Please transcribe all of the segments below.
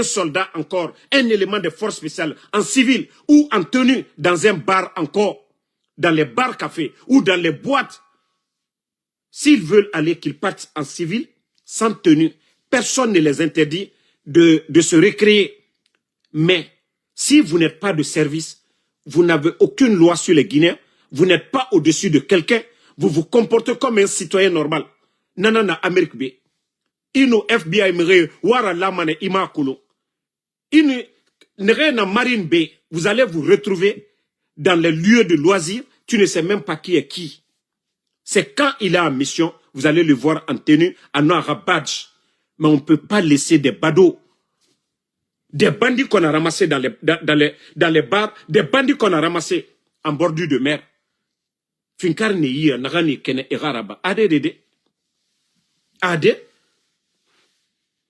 soldat encore, un élément de force spéciale en civil ou en tenue dans un bar encore, dans les bars cafés ou dans les boîtes, s'ils veulent aller, qu'ils partent en civil, sans tenue, personne ne les interdit de se récréer. Mais si vous n'êtes pas de service, vous n'avez aucune loi sur les Guinéens, vous n'êtes pas au-dessus de quelqu'un, vous vous comportez comme un citoyen normal. Nanana Amérique B. Ino FBI mere wara lamane imakulo. Ino na marine B. Vous allez vous retrouver dans les lieux de loisirs, tu ne sais même pas qui est qui. C'est quand il est en mission, vous allez le voir en tenue, en noir badge. Mais on ne peut pas laisser des badauds, des bandits qu'on a ramassés dans les bars, des bandits qu'on a ramassés en bordure de mer. Finkar ne yi nagani kene egaraba. Ade.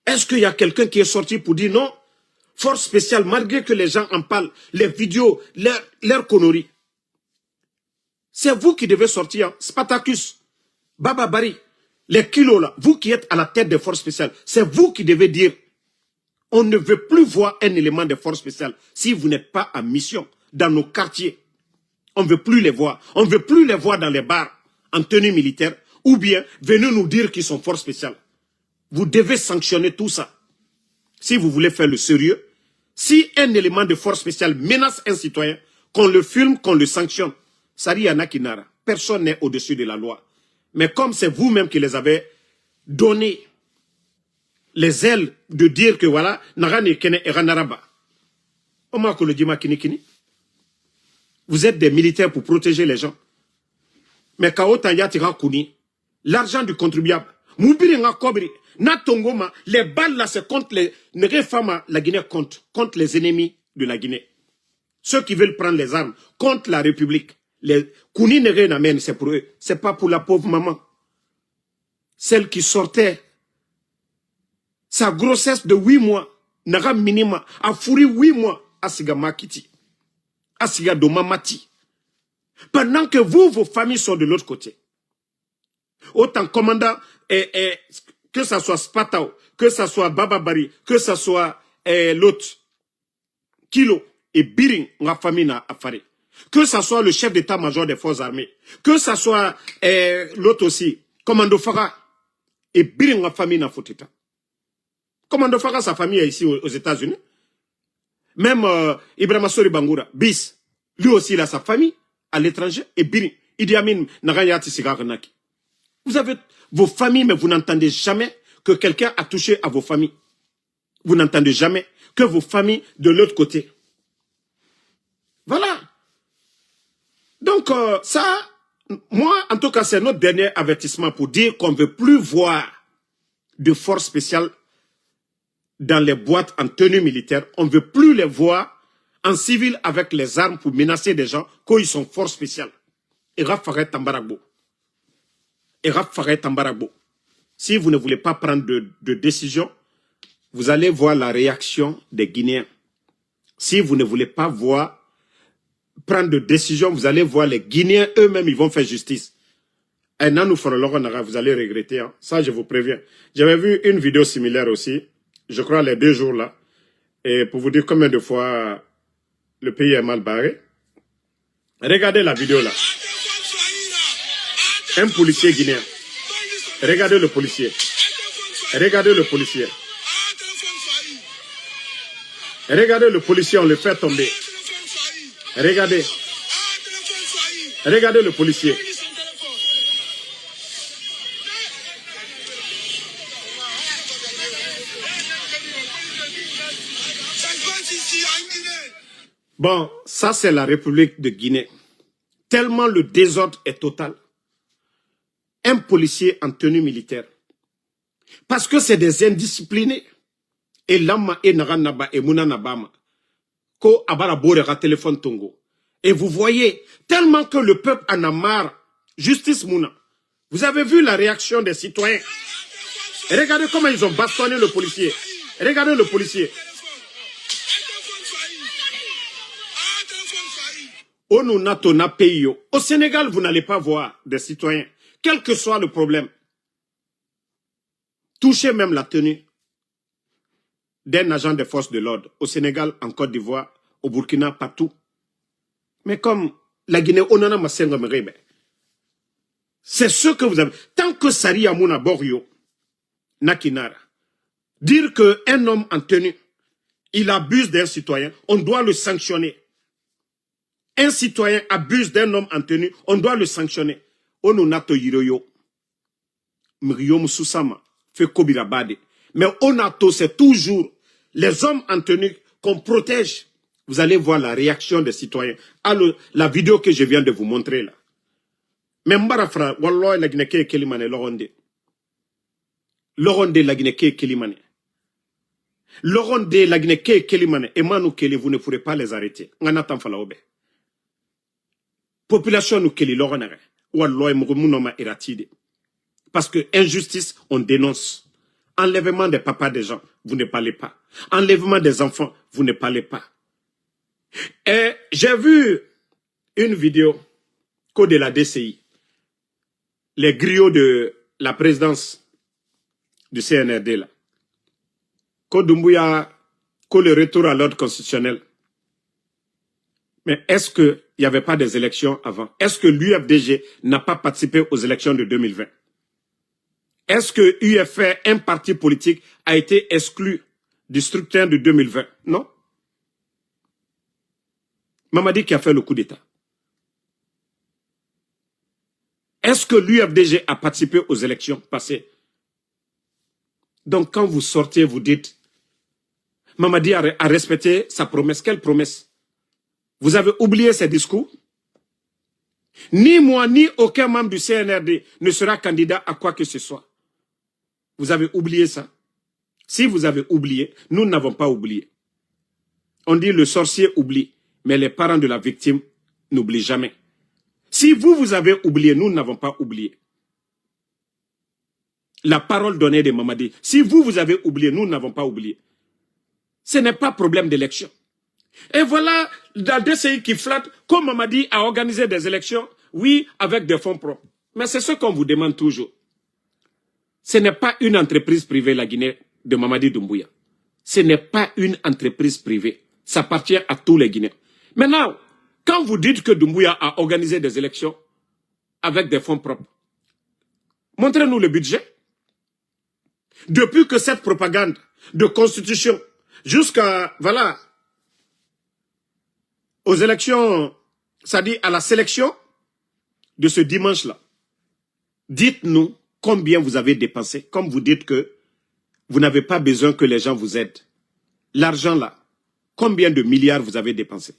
Est-ce qu'il y a quelqu'un qui est sorti pour dire non? Force spéciale, malgré que les gens en parlent, les vidéos, leurs conneries. C'est vous qui devez sortir, Spartacus, Baba Bari, les kilos là, vous qui êtes à la tête des forces spéciales, c'est vous qui devez dire, on ne veut plus voir un élément de force spéciale si vous n'êtes pas en mission dans nos quartiers. On ne veut plus les voir. On ne veut plus les voir dans les bars en tenue militaire ou bien venez nous dire qu'ils sont forces spéciales. Vous devez sanctionner tout ça. Si vous voulez faire le sérieux, si un élément de force spéciale menace un citoyen, qu'on le filme, qu'on le sanctionne, Sari Yanakinara, personne n'est au-dessus de la loi. Mais comme c'est vous-même qui les avez donné les ailes de dire que voilà, Nagani Kene Eranaraba, vous êtes des militaires pour protéger les gens. Mais l'argent du contribuable, les balles là, c'est contre les femmes, la Guinée contre les ennemis de la Guinée. Ceux qui veulent prendre les armes contre la République. Les Kouni Nere c'est pour eux. C'est pas pour la pauvre maman. Celle qui sortait sa grossesse de 8 mois, Naga Minima, a fourri 8 mois à Siga Makiti, à Siga Domamati. Pendant que vous, vos familles sont de l'autre côté. Autant commandant, que ça soit Spatao, que ça soit Bababari, que ça soit l'autre, Kilo et Biring, ma famille n'a affaire. Que ça soit le chef d'état-major des forces armées, que ça soit l'autre aussi, Commando Farah, et Biring, ma famille n'a fautita. Commando Farah, sa famille est ici aux États-Unis. Même Ibrahima Sori Bangoura, Bis, lui aussi il a sa famille à l'étranger, et Biring, Idi Amin Nagayati Sigaranaki. Vous avez vos familles, mais vous n'entendez jamais que quelqu'un a touché à vos familles. Vous n'entendez jamais que vos familles de l'autre côté. Voilà. Donc, ça, moi, en tout cas, c'est notre dernier avertissement pour dire qu'on ne veut plus voir de forces spéciales dans les boîtes en tenue militaire. On ne veut plus les voir en civil avec les armes pour menacer des gens quand ils sont forces spéciales. Et Rafaret Tambaragbo. Si vous ne voulez pas prendre de décision, vous allez voir la réaction des Guinéens. Si vous ne voulez pas prendre de décision, vous allez voir les Guinéens eux-mêmes, ils vont faire justice. Et non, vous allez regretter. Hein. Ça, je vous préviens. J'avais vu une vidéo similaire aussi, je crois les 2 jours là, et pour vous dire combien de fois le pays est mal barré. Regardez la vidéo là. Un policier guinéen. Regardez le policier. Regardez le policier. Regardez le policier, on le fait tomber. Regardez. Regardez le policier. Bon, ça c'est la République de Guinée. Tellement le désordre est total. Un policier en tenue militaire. Parce que c'est des indisciplinés. Et lama et naranaba et munanabama. Ko abara borera téléphone tongo. Et vous voyez, tellement que le peuple en a marre, justice mouna. Vous avez vu la réaction des citoyens. Et regardez comment ils ont bastonné le policier. Regardez le policier. Au Sénégal, vous n'allez pas voir des citoyens. Quel que soit le problème, touchez même la tenue. d'un agent des forces de l'ordre au Sénégal, en Côte d'Ivoire, au Burkina, partout. Mais comme la Guinée, on en a massé, c'est ce que vous avez. Tant que Sari Amouna Borio, Nakinara, dire qu'un homme en tenue, il abuse d'un citoyen, on doit le sanctionner. Un citoyen abuse d'un homme en tenue, on doit le sanctionner. Ononato Yiroyo, Mriyo Susama, fait Kobirabade. Mais Onato, c'est toujours les hommes en tenue qu'on protège. Vous allez voir la réaction des citoyens. Alors, la vidéo que je viens de vous montrer là. Mais Mbarafra, Wallah, la Guinée Kelimane, Loronde. Loronde, la Guinée Kelimane. Loronde, la Guinée Kelimane. Emmanou Keli, vous ne pourrez pas les arrêter. Nganatam Falaobe. Population nous Keli, Loronare. Wallah, Mourounoma Eratide. Parce que injustice, on dénonce. Enlèvement des papas des gens, vous ne parlez pas. Enlèvement des enfants, vous ne parlez pas. Et j'ai vu une vidéo de la DCI. Les griots de la présidence du CNRD là. Dumbuya, le retour à l'ordre constitutionnel. Mais est-ce qu'il n'y avait pas des élections avant? Est-ce que l'UFDG n'a pas participé aux élections de 2020? Est-ce que UFR, un parti politique, a été exclu du scrutin de 2020? Non. Mamadi qui a fait le coup d'État. Est-ce que l'UFDG a participé aux élections passées? Donc quand vous sortez, vous dites, Mamadi a respecté sa promesse. Quelle promesse? Vous avez oublié ses discours? Ni moi, ni aucun membre du CNRD ne sera candidat à quoi que ce soit. Vous avez oublié ça? Si vous avez oublié, nous n'avons pas oublié. On dit le sorcier oublie, mais les parents de la victime n'oublient jamais. Si vous avez oublié, nous n'avons pas oublié. La parole donnée de Mamadi. Si vous avez oublié, nous n'avons pas oublié. Ce n'est pas problème d'élection. Et voilà, la DCI qui flatte, comme Mamadi a organisé des élections, oui, avec des fonds propres. Mais c'est ce qu'on vous demande toujours. Ce n'est pas une entreprise privée, la Guinée, de Mamadi Doumbouya. Ce n'est pas une entreprise privée. Ça appartient à tous les Guinéens. Maintenant, quand vous dites que Doumbouya a organisé des élections avec des fonds propres, montrez-nous le budget. Depuis que cette propagande de constitution jusqu'à, voilà, aux élections, c'est-à-dire à la sélection de ce dimanche-là, dites-nous combien vous avez dépensé, comme vous dites que vous n'avez pas besoin que les gens vous aident. L'argent là, combien de milliards vous avez dépensé?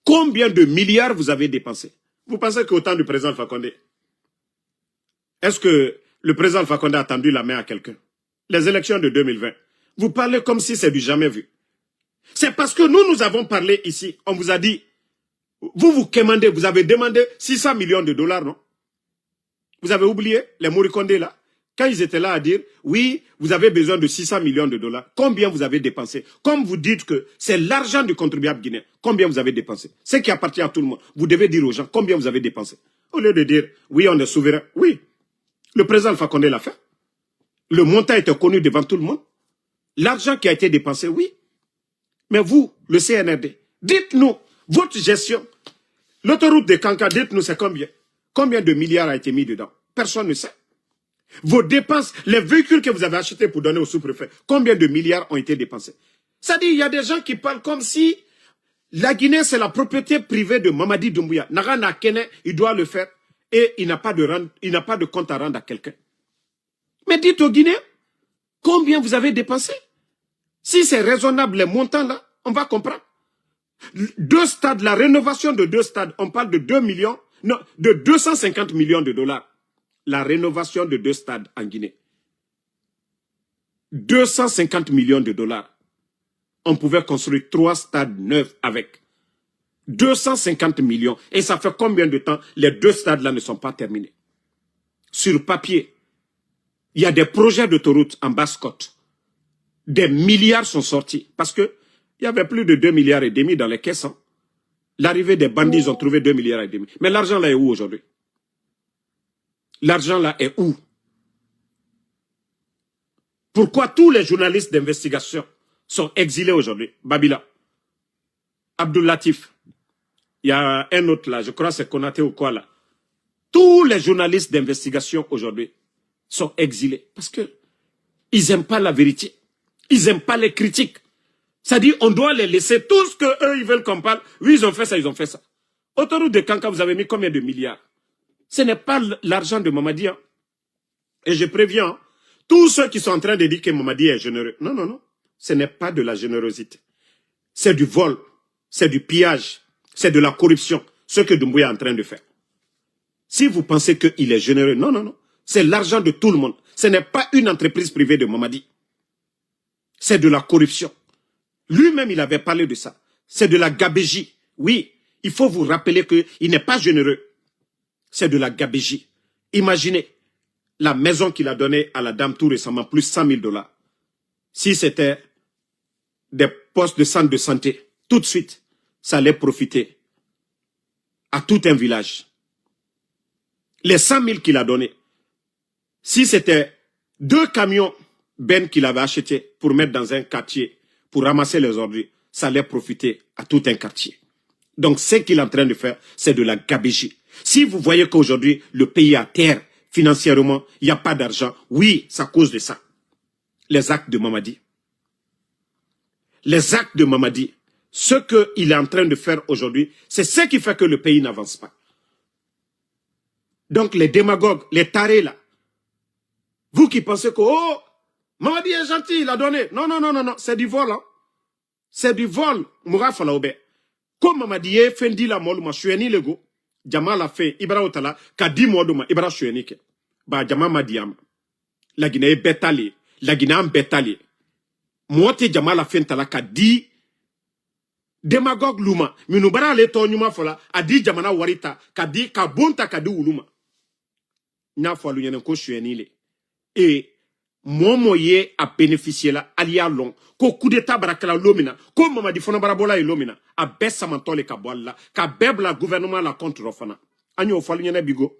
Combien de milliards vous avez dépensé? Vous pensez qu'au temps du président Alpha Condé, est-ce que le président Alpha Condé a tendu la main à quelqu'un? Les élections de 2020, vous parlez comme si c'est du jamais vu. C'est parce que nous avons parlé ici, on vous a dit, vous commandez, vous avez demandé 600 millions de dollars, non? Vous avez oublié les Morikondé là? Quand ils étaient là à dire, oui, vous avez besoin de 600 millions de dollars, combien vous avez dépensé? Comme vous dites que c'est l'argent du contribuable guinéen, combien vous avez dépensé? Ce qui appartient à tout le monde. Vous devez dire aux gens combien vous avez dépensé. Au lieu de dire, oui, on est souverain. Oui, le président Alpha Condé l'a fait. Le montant était connu devant tout le monde. L'argent qui a été dépensé, oui. Mais vous, le CNRD, dites-nous, votre gestion, l'autoroute de Kanka, dites-nous c'est combien? Combien de milliards a été mis dedans? Personne ne sait. Vos dépenses, les véhicules que vous avez achetés pour donner au sous-préfet, combien de milliards ont été dépensés? C'est-à-dire, il y a des gens qui parlent comme si la Guinée, c'est la propriété privée de Mamadi Doumbouya. Narana Kene, il doit le faire et il n'a pas de compte à rendre à quelqu'un. Mais dites aux Guinéens, combien vous avez dépensé? Si c'est raisonnable, les montants là, on va comprendre. 2 stades, la rénovation de 2 stades, on parle de 2 millions, non, de 250 millions de dollars. La rénovation de 2 stades en Guinée. 250 millions de dollars. On pouvait construire 3 stades neufs avec. 250 millions. Et ça fait combien de temps les 2 stades-là ne sont pas terminés? Sur papier, il y a des projets d'autoroute en Basse-Côte. Des milliards sont sortis. Parce que il y avait plus de 2 milliards et demi dans les caisses. Hein. L'arrivée des bandits, ils ont trouvé 2 milliards et demi. Mais l'argent là est où aujourd'hui? L'argent là est où? Pourquoi tous les journalistes d'investigation sont exilés aujourd'hui? Babila, Abdul Latif, il y a un autre là, je crois c'est Konaté ou quoi là. Tous les journalistes d'investigation aujourd'hui sont exilés parce que ils n'aiment pas la vérité. Ils n'aiment pas les critiques. C'est-à-dire, on doit les laisser. Tout ce qu'eux, ils veulent qu'on parle. Oui, ils ont fait ça, ils ont fait ça. Autoroute de Kanka, vous avez mis combien de milliards? Ce n'est pas l'argent de Mamadi. Hein. Et je préviens, hein, tous ceux qui sont en train de dire que Mamadi est généreux. Non, non, non. Ce n'est pas de la générosité. C'est du vol. C'est du pillage. C'est de la corruption. Ce que Doumbouya est en train de faire. Si vous pensez qu'il est généreux, non, non, non. C'est l'argent de tout le monde. Ce n'est pas une entreprise privée de Mamadi. C'est de la corruption. Lui-même, il avait parlé de ça. C'est de la gabégie. Oui, il faut vous rappeler qu'il n'est pas généreux. C'est de la gabégie. Imaginez la maison qu'il a donnée à la dame tout récemment, plus 100 000 $. Si c'était des postes de centre de santé, tout de suite, ça allait profiter à tout un village. Les 100 000 qu'il a donnés, si c'était 2 camions Ben qu'il avait achetés pour mettre dans un quartier, pour ramasser les ordures, ça allait profiter à tout un quartier. Donc, ce qu'il est en train de faire, c'est de la gabégie. Si vous voyez qu'aujourd'hui, le pays est à terre, financièrement, il n'y a pas d'argent, oui, c'est à cause de ça. Les actes de Mamadi. Les actes de Mamadi, ce qu'il est en train de faire aujourd'hui, c'est ce qui fait que le pays n'avance pas. Donc, les démagogues, les tarés là, vous qui pensez que, oh, Mamadi est gentil, il a donné. Non, non, non, non, non, c'est du vol. Hein. C'est du vol. Moura Falaoube. Comme Mamadi est fendi la mol, ma chueni lego. Jama la fait, Ibra Otala, ka di moduma, Ibra chueni ke. Ba Jama Madiam. La Guinée est bétali. La Guinée est bétali. Moite Jama la fait tala ka di démagogue luma. Minubara le tonyuma fola, a di Jamana warita, ka di ka bonta ka di uluma. Nya foalu nyenen ko chueni le. Et Momoye a bénéficié là, alia long, ko coup d'état barakala lomina, ko Mamadi Fona Barabola et lomina, a bessa mantole kabwala, ka bebla gouvernement la contre rofana. Agno falu nyene bigo.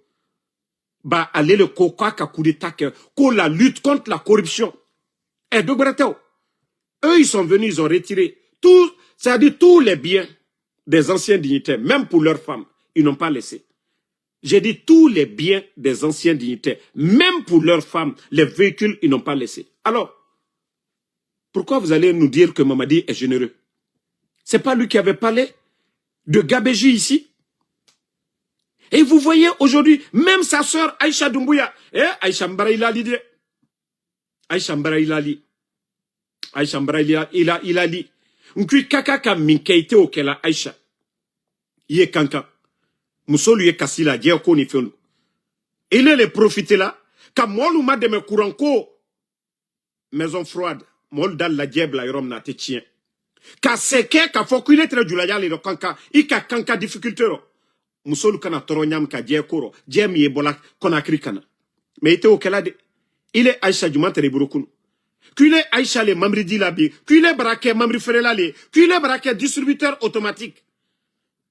Ba aller le coca ka coup d'état ko la lutte contre la corruption. Et de breteo. Eux ils sont venus, ils ont retiré tout, c'est-à-dire tous les biens des anciens dignitaires, même pour leurs femmes, ils n'ont pas laissé. J'ai dit tous les biens des anciens dignitaires, même pour leurs femmes, les véhicules, ils n'ont pas laissé. Alors, pourquoi vous allez nous dire que Mamadi est généreux? C'est pas lui qui avait parlé de Gabéji ici? Et vous voyez aujourd'hui, même sa sœur Aïcha Doumbouya, Aïcha Mbara Ilali, Aïcha Mbara Ilali, Aïcha Mbara Ilali, Nkui Kakaka Minkeite Okela Aïcha, Yé Kankan. Musolu ye kasila dje ko ni fenu. Il est profité là ka molu ma de me courant ko maison froide mol dal la diable yorom na te tien. Ka seke ka fokule tre julaya le kanka i ka kanka difficulté ro. Musolu kana toronyam ka dje koro dje mi ebola konakri kana. Mais ite okela de il est Aïcha Juma tere burukun. Qu'il est Aïcha le mamri di labi, qu'il est braqué mamri ferela le, qu'il est braqué distributeur automatique.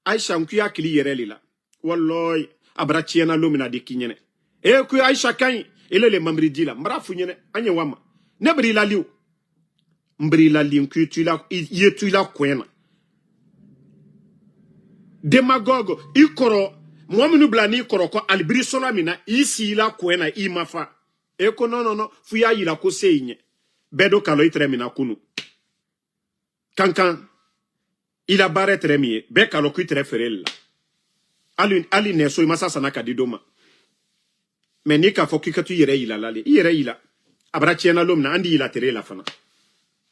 Aïcha nkuya kili yereli là. Walloy abrachiena lomina de kinyene e ku Aïcha kan ele le mamri dila mra funyene anye wama ne bri la liu mbri la liu ku tu la ye tu la kwena demagogue ikoro mwaminu blani ikoro ko albri solamina isi la kwena imafa e ko non non non fuya yila ko seinye bedo kalo itremina kunu kankan il a barre tremie be kalo ku treferel Ali ne so imasa sanaka didoma. Mais ni ka foki ka tu yere ila lale. Yere ila. Abrachiena lomna andi ila tere la fana.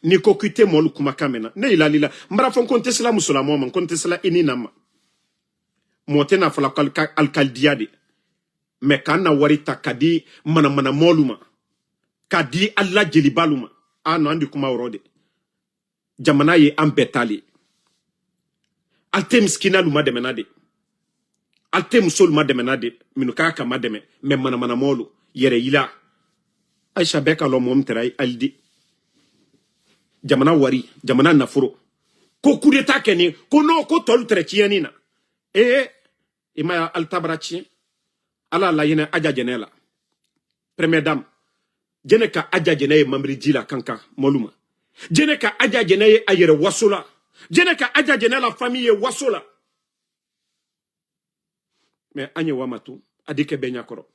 Ni ko kute molu kuma kamena. Ne ila lila. Mbra fon konte sala musula moma. Konte sala ininama. Motena fala alkaldiade. Me kana warita kadi mana moluma. Kadi alla jelibaluma. Ano andi kuma urode. Jamana ye ambetali. Alte miskina luma de menade. Alte musol mademenade minukaka mademe me mana molu yere ila Aïcha beka lo mom teray aldi jamana wari jamana nafuro ko coup d'état keni ko no ko tol tretieni na ima altabrachi ala la yene aja jenela première dame jene ka aja jene ye mamri jila kanka moluma jene ka aja jene ye ayere wasola jene ka aja jene la famille ye wasola mais anye wamatu adike benya koro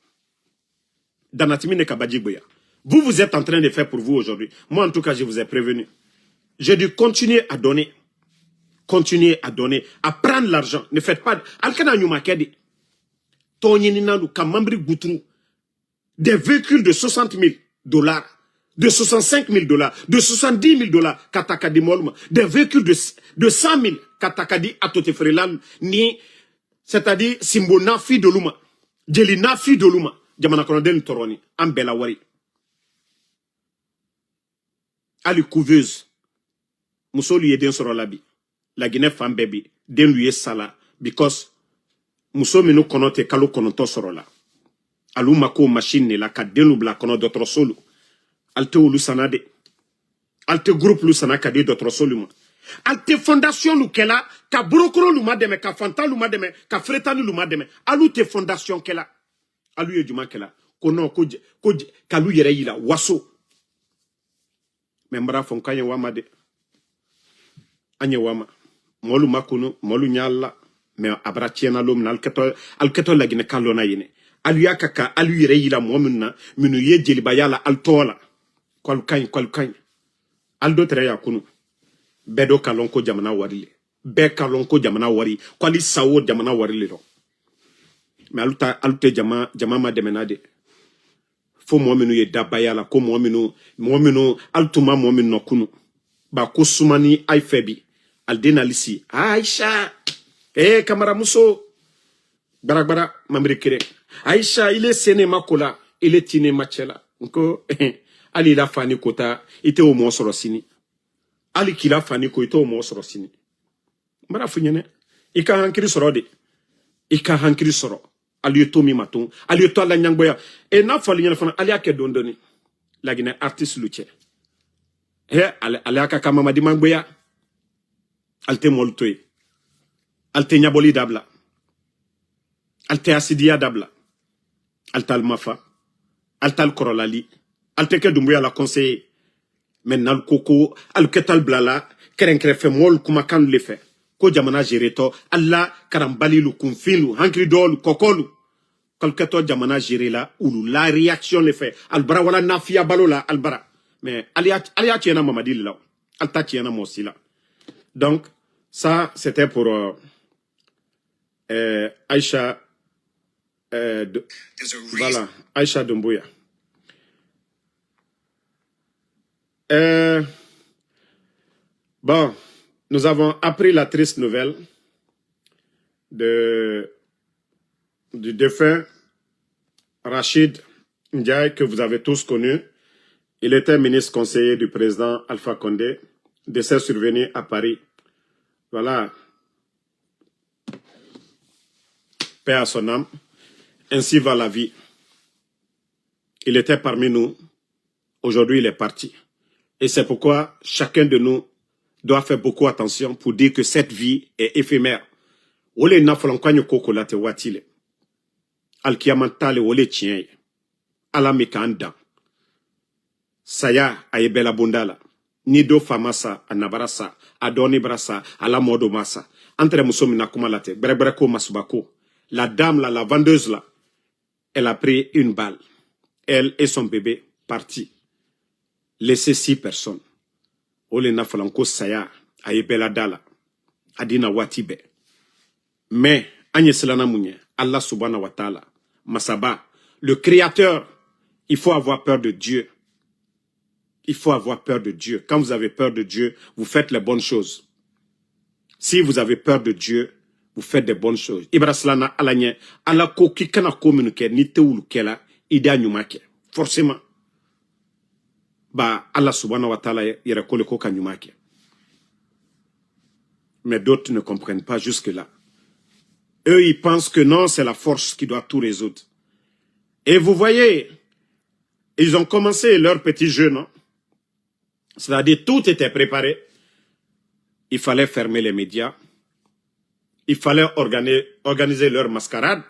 danatimi ne kabajigbeya. Vous êtes en train de faire pour vous aujourd'hui. Moi en tout cas je vous ai prévenu. J'ai dû continuer à donner. Continuez à donner, à prendre l'argent. Ne faites pas alkana nyuma kedi. Tonyininalu kamambri goutru. Des véhicules de 60 000 $, de 65 000 $, de 70 000 $, katakadi molma, des véhicules de 100 000 katakadi atotefrelan ni, c'est-à-dire simbo nafi de luma, jeli nafi de luma, jamana konoden toroni, ambela wari. Ali couveuse, muso lui eden soro labi, la Guinée femme baby, den lui sala, because muso minu konote kalo konoto soro la. Alou mako machine la ka denu bla kono d'autres solo. Alte ulu sanade. Alte groupe lu sana kadi d'autres solo. Alte fondation lu kela ka brokoro lu mademe ka fanta lu mademe ka fretani lu mademe. Alou te fondation kela. Alou ye juma kela. Kono ko kalu yere yila waso. Membra fonkanye wama de. Anye wama. Molu makuno, molu nyalla. Me abra tiena lom na alketo la gine kalona yene. Aluya kaka alu yere yila momuna minu ye jeliba la altola kwalukany aldo tere ya kunu bedo kalonko jamana warile be kalonko jamana wari kwali sawo jamana warile ro me alute jama ma demenade fo mominu ye dabaya la ko mominu altuma mominu no kunu ba ko sumani ay febi aldena lisi Aisha kamara muso bara mamri kire Aisha, il est séné makola, il est tiné machela. Nko, ali la fani kota, ite o mo sorosini. Ali kila fani ko ite o mo sorosini. Mara funyene, ika hankiri sorode. Ika hankiri soro. Ali yoto mi maton, ali yoto ala nyangboya. E na fali nyana fana, ali ake dondoni. La Guinée artiste luche. Ali aka kama madi mangboya. Alte moltoy. Alte nyaboli dabla. Alte asidia dabla. Altal mafa, altal korolali, alteke dumbuya la conseiller. Maintenant koko, alketal blala, kerenkrefe mol kumakan le fe. Ko jamana jereto, alla karambali lu kunfilu, hankri dolu, kokolu. Kalketo jamana jere la, ulu la réaction le fait. Albara wala nafia balo la, albara. Mais alia tiena mamadi la, alta tiena mosi la. Donc, ça, c'était pour Aïcha. Voilà, Aïcha Doumbouya. Bon, nous avons appris la triste nouvelle du défunt Rachid Ndiaye, que vous avez tous connu. Il était ministre conseiller du président Alpha Condé, décès survenu à Paris. Voilà. Paix à son âme. Ainsi va la vie. Il était parmi nous. Aujourd'hui, il est parti. Et c'est pourquoi chacun de nous doit faire beaucoup attention pour dire que cette vie est éphémère. Ole na folankwanyo koko la te watile. Alkiamantale ole tien. Ala mikanda. Saya ayebela bundala. Nido famasa anabarasa. Adoni brasa. Ala modo masa. Entre musomi na kumalate. Brebreko masubako. La dame là, la vendeuse là. Elle a pris une balle. Elle et son bébé partis. Laissez 6 personnes. Ole na falanko saya ayebela dala. Adina watibe. Mais agneselana munye Allah subhanahu wa ta'ala masaba le créateur, il faut avoir peur de Dieu. Il faut avoir peur de Dieu. Quand vous avez peur de Dieu, vous faites les bonnes choses. Si vous avez peur de Dieu, vous faites des bonnes choses. Ibraslana alanye ala ko kikana communiquer ni teulu kela ida nyumake. Forcément. Ba Allah subhanahu wa ta'ala yere kole ko kanyumake. Mais d'autres ne comprennent pas jusque-là. Eux, ils pensent que non, c'est la force qui doit tout résoudre. Et vous voyez, ils ont commencé leur petit jeu, non? C'est-à-dire, tout était préparé. Il fallait fermer les médias. Il fallait organiser leur mascarade.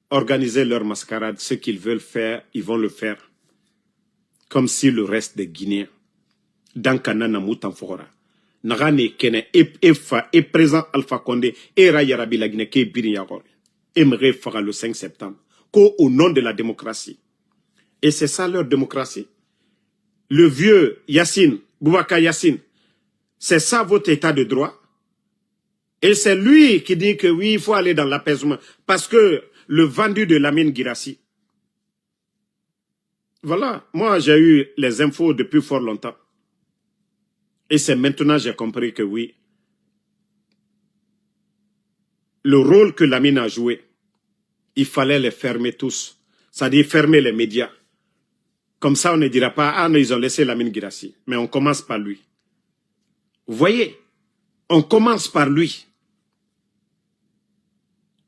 Organiser leur mascarade. Ce qu'ils veulent faire, ils vont le faire. comme si le reste des Guinéens, dans Kanana Moutanfora, Nagane Kene, et présent Alpha Condé, et Rayarabi la Guinée, qui Biryagor, aimerait faire le 5 septembre, au nom de la démocratie. Et c'est ça leur démocratie. Le vieux Yassine, Boubacar Yassine, c'est ça votre état de droit. Et c'est lui qui dit que oui, il faut aller dans l'apaisement. Parce que le vendu de Lamine Guirassy, voilà, moi j'ai eu les infos depuis fort longtemps. Et c'est maintenant que j'ai compris que oui, le rôle que Lamine a joué, il fallait les fermer tous. C'est-à-dire fermer les médias. Comme ça, on ne dira pas, ah non, ils ont laissé Lamine Guirassy. Mais on commence par lui. Vous voyez, on commence par lui.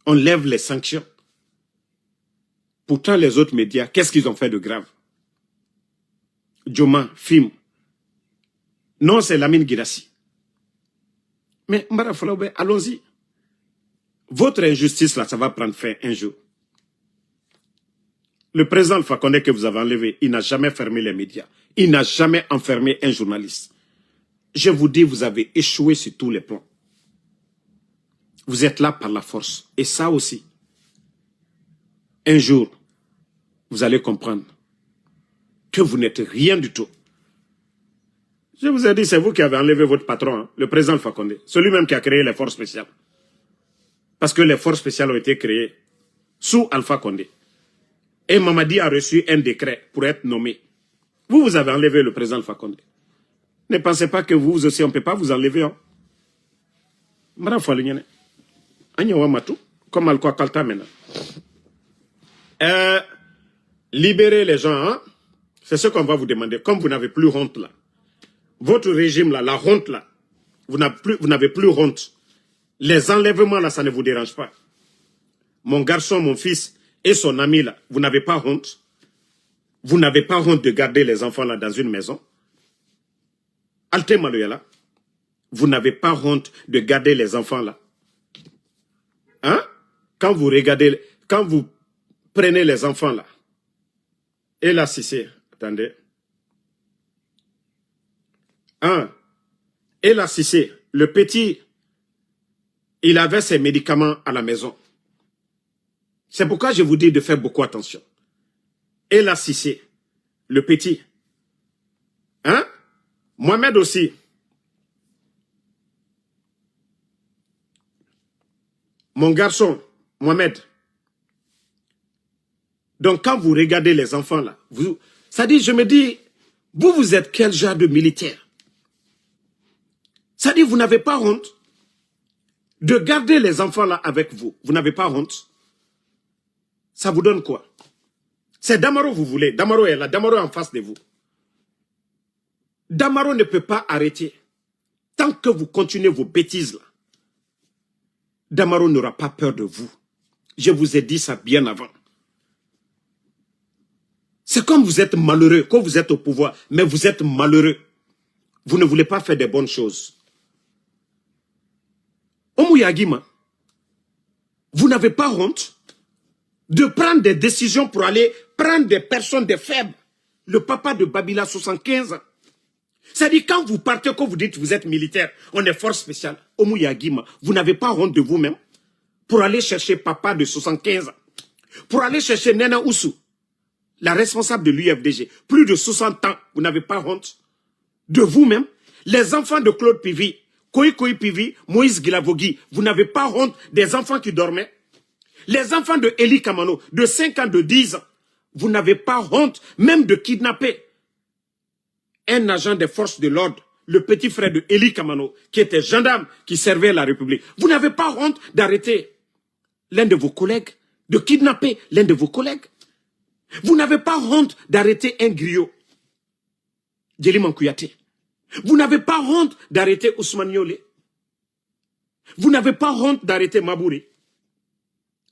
On lève les sanctions. Pourtant, les autres médias, qu'est-ce qu'ils ont fait de grave? Djoma, Film. Non, c'est Lamine Guirassy. Mais, Mbara Falaoube, allons-y. Votre injustice, là, ça va prendre fin un jour. Le président Alpha Condé que vous avez enlevé, il n'a jamais fermé les médias. Il n'a jamais enfermé un journaliste. Je vous dis, vous avez échoué sur tous les plans. Vous êtes là par la force. Et ça aussi, un jour, vous allez comprendre que vous n'êtes rien du tout. Je vous ai dit, c'est vous qui avez enlevé votre patron, hein, le président Alpha Condé. Celui-même qui a créé les forces spéciales. Parce que les forces spéciales ont été créées sous Alpha Condé. Et Mamadi a reçu un décret pour être nommé. Vous, vous avez enlevé le président Alpha Condé. Ne pensez pas que vous aussi, on ne peut pas vous enlever. Hein. Comme Alcoa Kalta maintenant. Libérer les gens, hein? C'est ce qu'on va vous demander. Comme vous n'avez plus honte là. Votre régime là, la honte là, vous n'avez plus honte. Les enlèvements là, ça ne vous dérange pas. Mon garçon, mon fils et son ami là, vous n'avez pas honte. Vous n'avez pas honte de garder les enfants là dans une maison. Alte Maloyala, vous n'avez pas honte de garder les enfants là. Hein? Quand vous regardez, quand vous prenez les enfants là, et là, si c'est, attendez. Hein? Et là, si c'est, le petit, il avait ses médicaments à la maison. C'est pourquoi je vous dis de faire beaucoup attention. Et là, si c'est, le petit, hein? Mohamed aussi. Mon garçon, Mohamed. Donc, quand vous regardez les enfants là, ça dit, je me dis, vous êtes quel genre de militaire? Ça dit, vous n'avez pas honte de garder les enfants là avec vous. Vous n'avez pas honte. Ça vous donne quoi? C'est Damaro vous voulez. Damaro est là. Damaro est en face de vous. Damaro ne peut pas arrêter. Tant que vous continuez vos bêtises là, Damaro n'aura pas peur de vous. Je vous ai dit ça bien avant. C'est comme vous êtes malheureux, quand vous êtes au pouvoir, mais vous êtes malheureux. Vous ne voulez pas faire des bonnes choses. Omouyagima, vous n'avez pas honte de prendre des décisions pour aller prendre des personnes, des faibles. Le papa de Babila, 75 ans. C'est-à-dire, quand vous partez, quand vous dites que vous êtes militaire, on est force spéciale. Omouyagima, vous n'avez pas honte de vous-même pour aller chercher papa de 75 ans. Pour aller chercher Nena Oussou, la responsable de l'UFDG, plus de 60 ans, vous n'avez pas honte de vous-même. Les enfants de Claude Pivi, Koï Pivi, Moïse Guilavogui, vous n'avez pas honte des enfants qui dormaient. Les enfants de Eli Kamano, de 5 ans, de 10 ans, vous n'avez pas honte même de kidnapper un agent des forces de l'ordre, le petit frère de Eli Kamano, qui était gendarme, qui servait la République. Vous n'avez pas honte d'arrêter l'un de vos collègues, de kidnapper l'un de vos collègues. Vous n'avez pas honte d'arrêter un griot, Djeliman Kouyaté. Vous n'avez pas honte d'arrêter Ousmane Yolé. Vous n'avez pas honte d'arrêter Mabouri.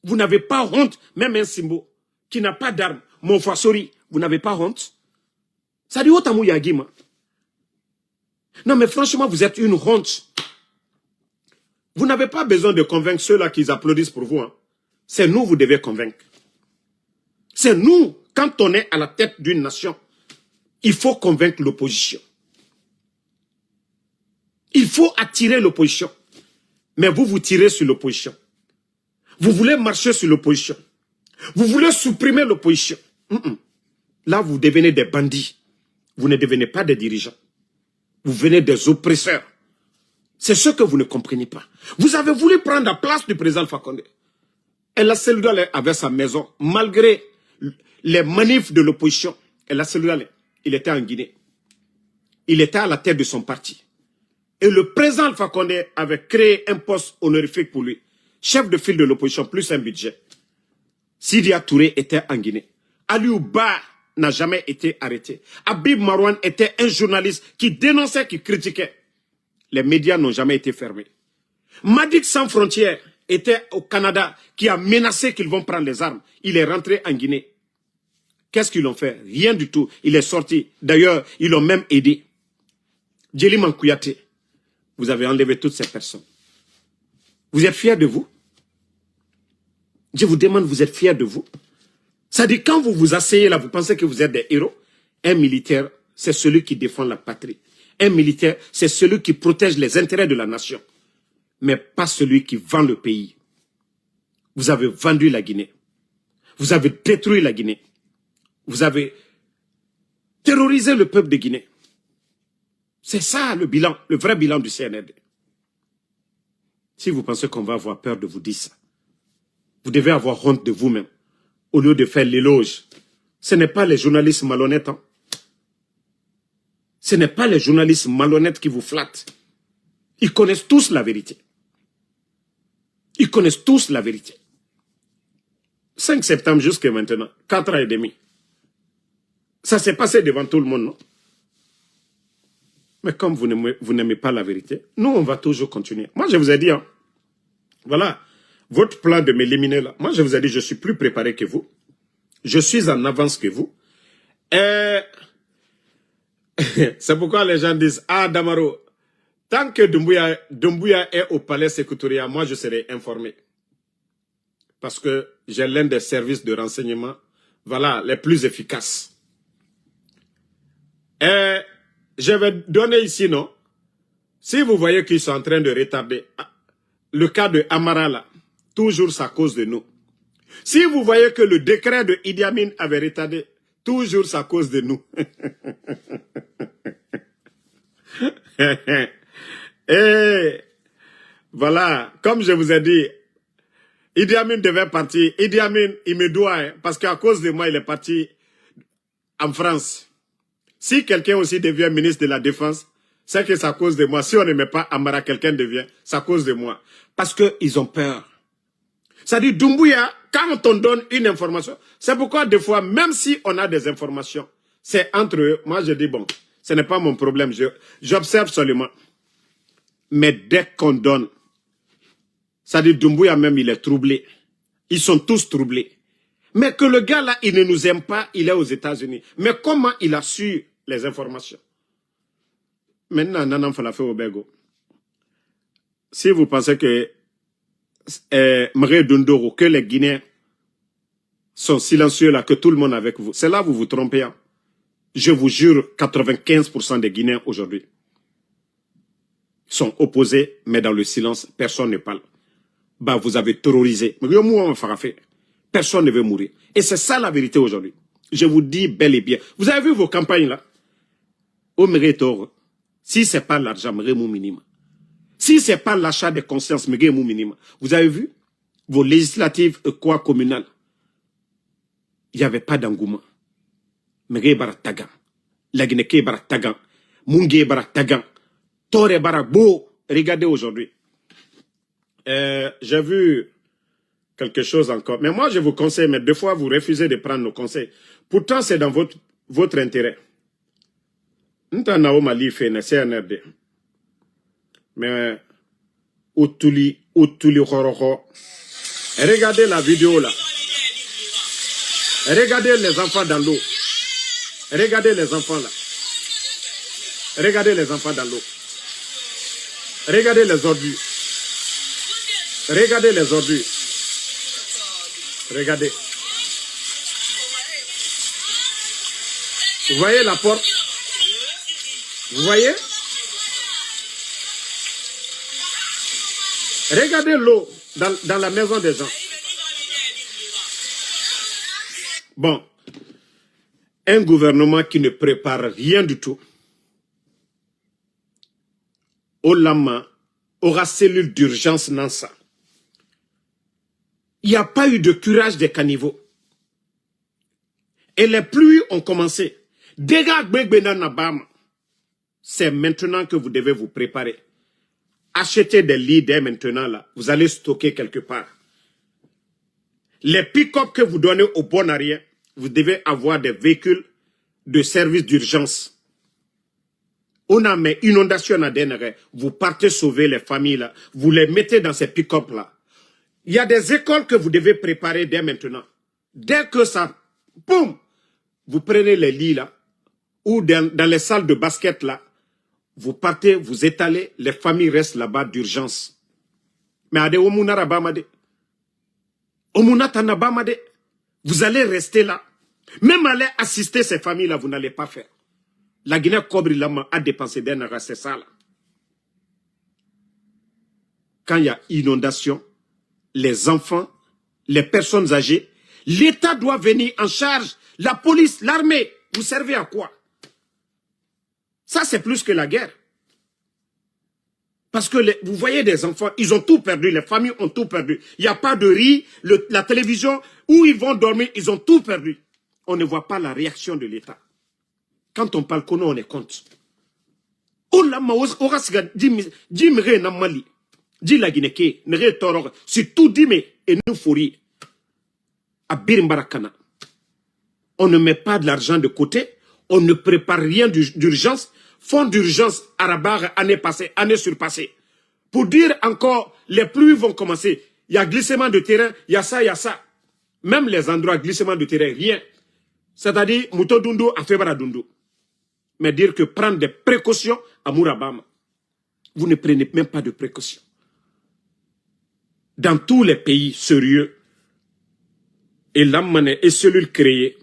Vous n'avez pas honte, même un Simbo, qui n'a pas d'armes, Monfasori, vous n'avez pas honte. Ça dit Otamou Yagima. Non mais franchement, vous êtes une honte. Vous n'avez pas besoin de convaincre ceux-là qui applaudissent pour vous. Hein. C'est nous, vous devez convaincre. C'est nous, quand on est à la tête d'une nation, Il faut convaincre l'opposition. Il faut attirer l'opposition. Mais vous, vous tirez sur l'opposition. Vous voulez marcher sur l'opposition. Vous voulez supprimer l'opposition. Là, vous devenez des bandits. Vous ne devenez pas des dirigeants. Vous venez des oppresseurs. C'est ce que vous ne comprenez pas. Vous avez voulu prendre la place du président Alpha Condé. El Asseliou avait sa maison, malgré les manifs de l'opposition. El Asseliou, il était en Guinée. Il était à la tête de son parti. Et le président Alpha Condé avait créé un poste honorifique pour lui. Chef de file de l'opposition, plus un budget. Sidia Touré était en Guinée. Aliou Ba n'a jamais été arrêté. Habib Marouane était un journaliste qui dénonçait, qui critiquait. Les médias n'ont jamais été fermés. Madik Sans Frontières était au Canada, qui a menacé qu'ils vont prendre les armes. Il est rentré en Guinée. Qu'est-ce qu'ils ont fait? Rien du tout. Il est sorti. D'ailleurs, ils l'ont même aidé. Djeli Mankouyaté, vous avez enlevé toutes ces personnes. Vous êtes fiers de vous? Je vous demande, vous êtes fiers de vous? Ça dit, quand vous vous asseyez là, vous pensez que vous êtes des héros? Un militaire, c'est celui qui défend la patrie. Un militaire, c'est celui qui protège les intérêts de la nation. Mais pas celui qui vend le pays. Vous avez vendu la Guinée. Vous avez détruit la Guinée. Vous avez terrorisé le peuple de Guinée. C'est ça le bilan, le vrai bilan du CNRD. Si vous pensez qu'on va avoir peur de vous dire ça, vous devez avoir honte de vous-même, au lieu de faire l'éloge. Ce n'est pas les journalistes malhonnêtes. Hein. Ce n'est pas les journalistes malhonnêtes qui vous flattent. Ils connaissent tous la vérité. Ils connaissent tous la vérité. 5 septembre jusqu'à maintenant, 4 ans et demi. Ça s'est passé devant tout le monde, non? Mais comme vous n'aimez pas la vérité, nous, on va toujours continuer. Moi, je vous ai dit, hein, voilà, votre plan de m'éliminer là. Moi, je vous ai dit, je suis plus préparé que vous. Je suis en avance que vous. Et c'est pourquoi les gens disent, ah, Damaro, tant que Doumbouya est au palais Sékou-Touré, moi, je serai informé. Parce que j'ai l'un des services de renseignement, voilà, les plus efficaces. Et je vais donner ici, non? Si vous voyez qu'ils sont en train de retarder, le cas de Amara, là, toujours c'est à cause de nous. Si vous voyez que le décret de Idi Amin avait retardé, toujours c'est à cause de nous. Et voilà, comme je vous ai dit, Idi Amin devait partir. Idi Amin, il me doit, hein, parce qu'à cause de moi, il est parti en France. Si quelqu'un aussi devient ministre de la Défense, c'est que c'est à cause de moi. Si on ne met pas Amara, quelqu'un devient, c'est à cause de moi. Parce qu'ils ont peur. Ça dit, Doumbouya, quand on donne une information, c'est pourquoi des fois, même si on a des informations, c'est entre eux. Moi, je dis, bon, ce n'est pas mon problème. J'observe seulement. Mais dès qu'on donne, ça dit, Doumbouya même, il est troublé. Ils sont tous troublés. Mais que le gars là, il ne nous aime pas, il est aux États-Unis. Mais comment il a su les informations? Maintenant, Nanan Falafé Obego, si vous pensez que Mré Dundoro, que les Guinéens sont silencieux là, que tout le monde est avec vous, c'est là que vous vous trompez. Hein. Je vous jure, 95% des Guinéens aujourd'hui sont opposés, mais dans le silence, personne ne parle. Bah, vous avez terrorisé. Personne ne veut mourir. Et c'est ça la vérité aujourd'hui. Je vous dis bel et bien. Vous avez vu vos campagnes là? Au mérite, si ce n'est pas l'argent, minima. Si ce n'est pas l'achat de conscience, minima. Vous avez vu vos législatives quoi communales? Il n'y avait pas d'engouement. Baratagan. Lagineke baratagan. Munge baratagan. Tore barabo. Regardez aujourd'hui. J'ai vu quelque chose encore. Mais moi, je vous conseille, mais des fois, vous refusez de prendre nos conseils. Pourtant, c'est dans votre intérêt. CNRD. Mais, Outuli Horoho. Regardez la vidéo là. Regardez les enfants dans l'eau. Regardez les enfants là. Regardez les enfants dans l'eau. Regardez les ordures. Regardez les ordures. Regardez. Vous voyez la porte? Vous voyez? Regardez l'eau dans la maison des gens. Bon, un gouvernement qui ne prépare rien du tout, Olama aura cellule d'urgence dans ça. Il n'y a pas eu de curage des caniveaux. Et les pluies ont commencé. C'est maintenant que vous devez vous préparer. Achetez des lits dès maintenant là. Vous allez stocker quelque part. Les pick-up que vous donnez au bon arrière, vous devez avoir des véhicules de service d'urgence. On a mis inondation à Denere. Vous partez sauver les familles là. Vous les mettez dans ces pick-up là. Il y a des écoles que vous devez préparer dès maintenant. Dès que ça, boum, vous prenez les lits là, ou dans les salles de basket là, vous partez, vous étalez, les familles restent là-bas d'urgence. Mais ade omuna rabamade. Omuna tanabamade. Vous allez rester là. Même aller assister ces familles là, vous n'allez pas faire. La Guinée Cobri Lama a dépensé d'un c'est ça là. Quand il y a inondation, les enfants, les personnes âgées, l'État doit venir en charge. La police, l'armée, vous servez à quoi? Ça, c'est plus que la guerre. Parce que vous voyez des enfants, ils ont tout perdu, les familles ont tout perdu. Il n'y a pas de riz, la télévision, où ils vont dormir, ils ont tout perdu. On ne voit pas la réaction de l'État. Quand on parle qu'on on est compte. Dis la Guinée, c'est tout dit, mais et nous fourri. À Birimbarakana. On ne met pas de l'argent de côté, on ne prépare rien d'urgence, fonds d'urgence arabar année passée, année surpassée. Pour dire encore, les pluies vont commencer. Il y a glissement de terrain, il y a ça, il y a ça. Même les endroits glissement de terrain, rien. C'est-à-dire, Mouto Dundo a fait Baradundo. Mais dire que prendre des précautions à Mourabama, vous ne prenez même pas de précautions. Dans tous les pays sérieux, et l'Amane est cellule créée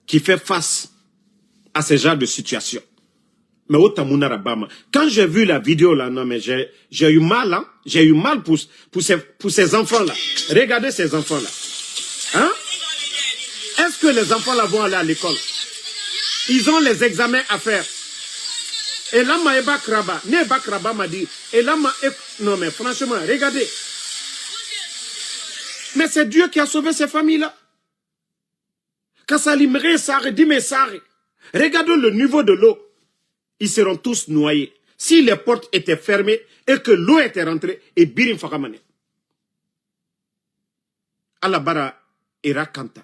qui fait face à ce genre de situation. Mais au Tamounarabama, quand j'ai vu la vidéo là, non mais j'ai eu mal, hein? J'ai eu mal pour ces enfants-là. Regardez ces enfants-là. Hein? Est-ce que les enfants là vont aller à l'école? Ils ont les examens à faire. Et là, Maëba Kraba, Neba Kraba m'a dit, et là, non mais franchement, regardez. Mais c'est Dieu qui a sauvé ces familles-là. Kassalimere Sare, Dime Sare. Regardez le niveau de l'eau. Ils seront tous noyés. Si les portes étaient fermées et que l'eau était rentrée, et Birim Fakamane. Alabara et Rakanta.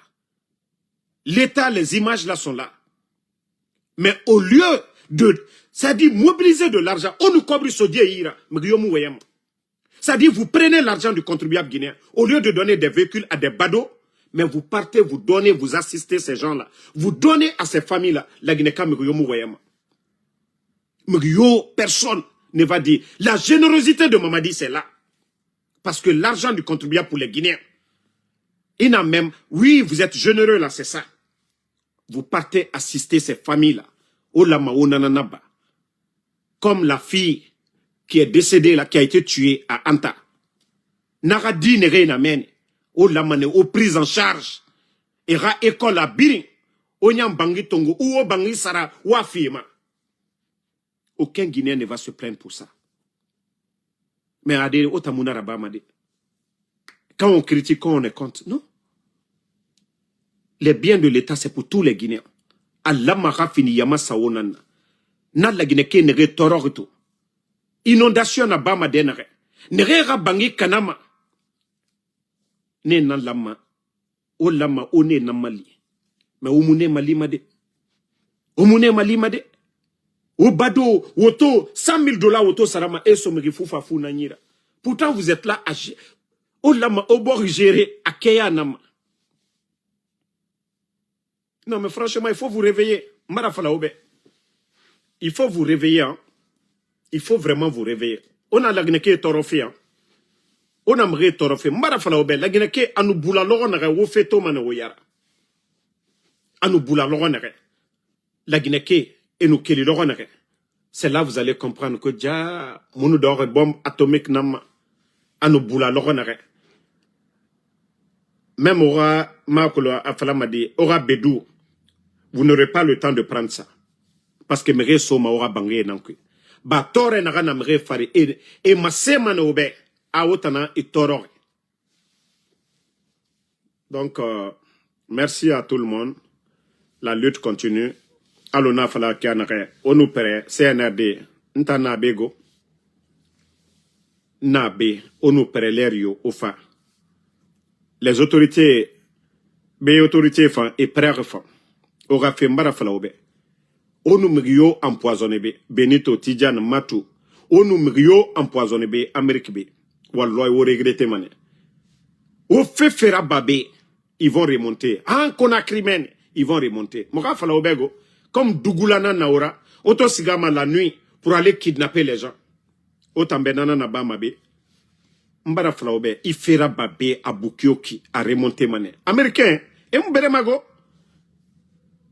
L'État, les images là sont là. Mais au lieu de, c'est-à-dire mobiliser de l'argent, on nous cobre ce Dieu ira, c'est-à-dire vous prenez l'argent du contribuable guinéen, au lieu de donner des véhicules à des badauds, mais vous partez, vous donnez, vous assistez ces gens-là. Vous donnez à ces familles-là, la Guinée-Ka personne ne va dire. La générosité de Mamadi, c'est là. Parce que l'argent du contribuable pour les Guinéens, il a même, oui, vous êtes généreux là, c'est ça. Vous partez assister ces familles-là. Comme la fille qui est décédée là, qui a été tuée à Anta. Naradi nere namen. Au prise en charge. Era école à Birin. Onyam bangi tongo. Ou bangi sara. Ou afirma. Aucun Guinéen ne va se plaindre pour ça. Mais adé, otamuna rabamade. Quand on critique, quand on est contre. Non. Les biens de l'État, c'est pour tous les Guinéens. Allah m'a fini yama saonana. Na la Guinée qui nere tororito. Inondation na bama denere. Nere rabangi kanama. Ne nan lama. O lama o ne nan mali. Mais o mune mali made. O mune mali made. O bado, woto, $100,000 woto sarama e somri fufa funa nyira. Pourtant vous êtes là à o lama o bord gérer à keya nama. Non, mais franchement, il faut vous réveiller. Il faut vous réveiller. Hein. Il faut vraiment vous réveiller. On a la Guinée torofé. Hein. On a mré torofé. La Guinée anu boula loronere ou feto mane oyara. Anu boula loronere. la Guinée et nous qui c'est là que vous allez comprendre que déjà, nous avons une bombe atomique à nous boula même aura Makolo Afalamadi, aura Bédou, vous n'aurez pas le temps de prendre ça. Parce que Méré Soma aura bangé nankui. Ba tore nagana Méré Fari et ma semane obe a otana et torore. Donc, merci à tout le monde. La lutte continue. Alona fala kianare, onu pere, CNRD, ntana bego, nabe, onu pere l'air ofa. Les autorités, les autorités fan et prêts fan, aura fait marafala obe. Onu mrio empoisonné be, Benito Tidjane Matou, onu mrio empoisonné be, Amérique be. Walloy ou regretter mané. Au fait fera babé, ils vont remonter. Ah, qu'on a crimen, ils vont remonter. Moka fala obego, comme Dougoulana Naora, auto sigama la nuit pour aller kidnapper les gens. Autant benana nabama be. Mbara flaobe, il fera babé à Bukioki à remonter mané. Américain, et m'bere mago.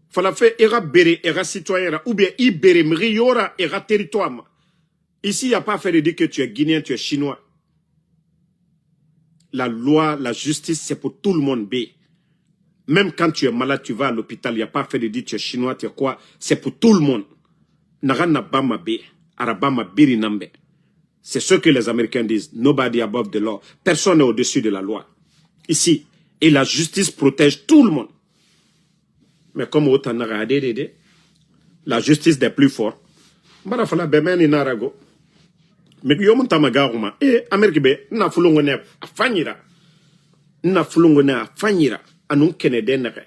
Fala fait era bere, era citoyen, ou bien i bere mriora, era territoire. Ici, il n'y a pas à faire de dire que tu es guinéen, tu es chinois. La loi, la justice, c'est pour tout le monde, B. Même quand tu es malade, tu vas à l'hôpital, il n'y a pas à faire de dire tu es chinois, tu es quoi. C'est pour tout le monde. Narana bama B, arabama biri nambe. C'est ce que les Américains disent. Nobody above the law. Personne n'est au-dessus de la loi. Ici. Et la justice protège tout le monde. Mais comme autant la justice des plus forts. Marafala bemeni narago. Mais yom tamagaruma. Et Amérique be, na fulongone afanyira. Na fulongone afanyira. Anun kene denere.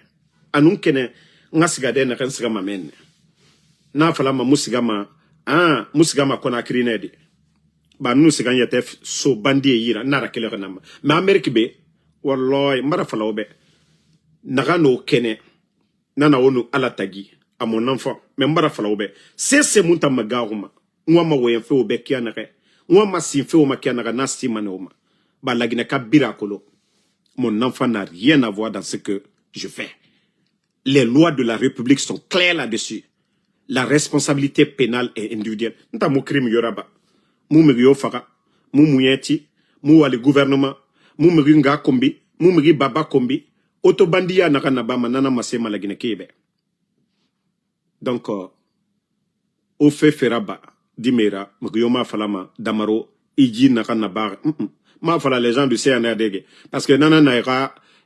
Anun kene ngasiga denere nsigama menne. Na falama musigama. Ah, musigama kona krinedi. Ba nous c'est gagné tef so bandi yira nara kele renama mais Amérique be wallahi mara fala obe naga no kene nana wonu ala tagi à mon enfant mais mara fala obe c'est munta magaruma ngwa ma woyen fe obe kiana re ngwa ma sin fe o ma kiana na sti manoma ba lagina ka birakolo mon enfant n'a rien à voir dans ce que je fais. Les lois de la République sont claires là-dessus. La responsabilité pénale est individuelle. Nta mo crime yoraba. Mou migyo faka, mou mouyenti, mou wale gouvernement, mou migi nga kombi, mou migi baba kombi, autobandia naka nabama nana masema la Guinée-Kébé. Donc, au fait feraba, dimera, migyo ma falama, damaro, iji naka nabar, ma fala les gens du CNRD. Parce que nana na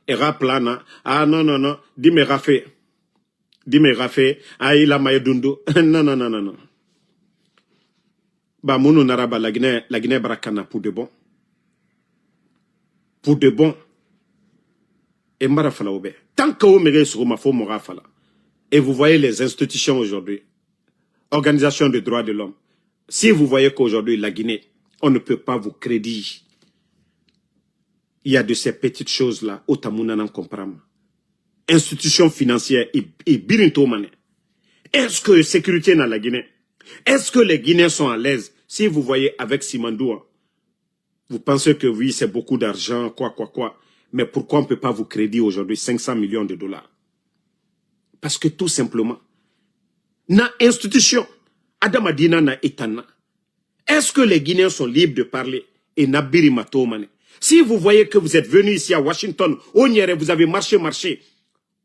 era plana, ah non, dimera fait, ah il a maye dundu, non. Bah, mounou naraba la Guinée brakana pour de bon. Pour de bon. Et marafala oube. Tant que vous me sur ma faux morafala. Et vous voyez les institutions aujourd'hui. Organisation des droits de l'homme. Si vous voyez qu'aujourd'hui, la Guinée, on ne peut pas vous créditer. Il y a de ces petites choses-là, au Tamouna n'en comprend. Institutions financières et birinto mané. Est-ce que sécurité dans la Guinée? Est-ce que les Guinéens sont à l'aise? Si vous voyez avec Simandoua, vous pensez que oui, c'est beaucoup d'argent, quoi. Mais pourquoi on ne peut pas vous créditer aujourd'hui 500 millions de dollars? Parce que tout simplement, na institution, Adamadina na etana. Est-ce que les Guinéens sont libres de parler? Et Nabiri Matomane. Si vous voyez que vous êtes venu ici à Washington, vous avez marché,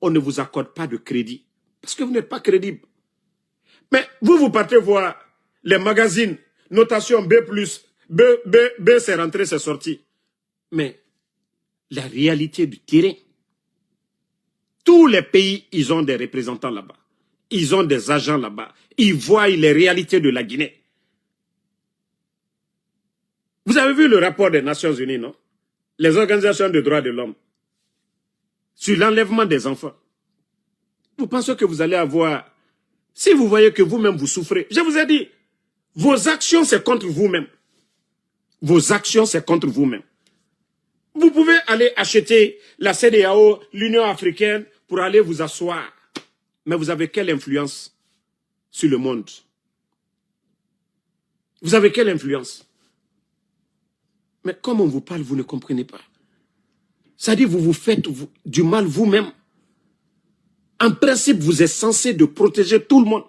on ne vous accorde pas de crédit. Parce que vous n'êtes pas crédible. Mais vous partez voir les magazines, notation B+, B c'est rentré, c'est sorti. Mais la réalité du terrain, tous les pays, ils ont des représentants là-bas. Ils ont des agents là-bas. Ils voient les réalités de la Guinée. Vous avez vu le rapport des Nations Unies, non? Les organisations de droits de l'homme sur l'enlèvement des enfants. Vous pensez que vous allez avoir... Si vous voyez que vous-même vous souffrez, je vous ai dit, vos actions c'est contre vous-même. Vos actions c'est contre vous-même. Vous pouvez aller acheter la CEDEAO, l'Union africaine, pour aller vous asseoir. Mais vous avez quelle influence sur le monde? Vous avez quelle influence? Mais comme on vous parle, vous ne comprenez pas. C'est-à-dire vous vous faites du mal vous-même. En principe, vous êtes censé de protéger tout le monde.